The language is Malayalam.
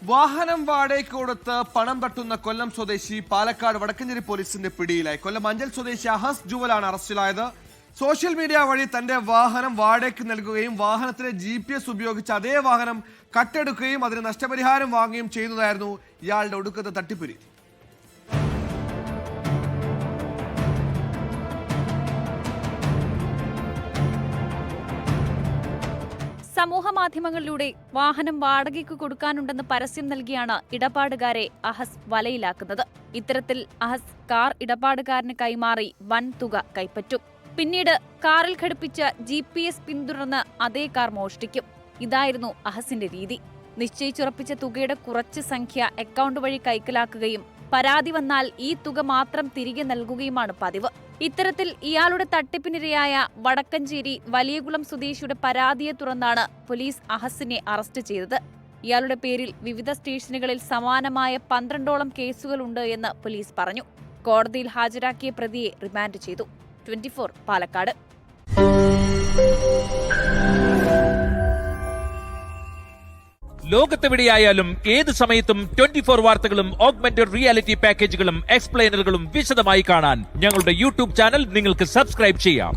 വാഹനം വാടകയ്ക്ക് കൊടുത്ത് പണം തട്ടുന്ന കൊല്ലം സ്വദേശി പാലക്കാട് വടക്കഞ്ചേരി പോലീസിന്റെ പിടിയിലായി. കൊല്ലം അഞ്ചൽ സ്വദേശി അഹസ് ജുവലാണ് അറസ്റ്റിലായത്. സോഷ്യൽ മീഡിയ വഴി തന്റെ വാഹനം വാടകയ്ക്ക് നൽകുകയും വാഹനത്തിലെ GPS ഉപയോഗിച്ച് അതേ വാഹനം കട്ടെടുക്കുകയും അതിന് നഷ്ടപരിഹാരം വാങ്ങുകയും ചെയ്യുന്നതായിരുന്നു ഇയാളുടെ ഒടുക്കത്തെ തട്ടിപ്പുരി. സമൂഹ മാധ്യമങ്ങളിലൂടെ വാഹനം വാടകയ്ക്ക് കൊടുക്കാനുണ്ടെന്ന് പരസ്യം നൽകിയാണ് ഇടപാടുകാരെ അഹസ് വലയിലാക്കുന്നത്. ഇത്തരത്തിൽ അഹസ് കാർ ഇടപാടുകാരന് കൈമാറി വൻ തുക കൈപ്പറ്റും. പിന്നീട് കാറിൽ ഘടിപ്പിച്ച GPS പിന്തുടർന്ന് അതേ കാർ മോഷ്ടിക്കും. ഇതായിരുന്നു അഹസിന്റെ രീതി. നിശ്ചയിച്ചുറപ്പിച്ച തുകയുടെ കുറച്ച് സംഖ്യ അക്കൗണ്ട് വഴി കൈക്കലാക്കുകയും പരാതി വന്നാൽ ഈ തുക മാത്രം തിരികെ നൽകുകയുമാണ് പതിവ്. ഇത്തരത്തിൽ ഇയാളുടെ തട്ടിപ്പിനിരയായ വടക്കഞ്ചേരി വലിയകുളം സ്വദേശിയുടെ പരാതിയെ തുടർന്നാണ് പോലീസ് അഹസിനെ അറസ്റ്റ് ചെയ്തത്. ഇയാളുടെ പേരിൽ വിവിധ സ്റ്റേഷനുകളിൽ സമാനമായ 12ഓളം കേസുകളുണ്ട് എന്ന് പോലീസ് പറഞ്ഞു. കോടതിയിൽ ഹാജരാക്കിയ പ്രതിയെ റിമാൻഡ് ചെയ്തു. 24 പാലക്കാട്. ലോകത്തെവിടെയായാലും ഏത് സമയത്തും 24 വാർത്തകളും ഓഗ്മെന്റഡ് റിയാലിറ്റി പാക്കേജുകളും എക്സ്പ്ലെയിനറുകളും വിശദമായി കാണാൻ ഞങ്ങളുടെ യൂട്യൂബ് ചാനൽ നിങ്ങൾക്ക് സബ്സ്ക്രൈബ് ചെയ്യാം.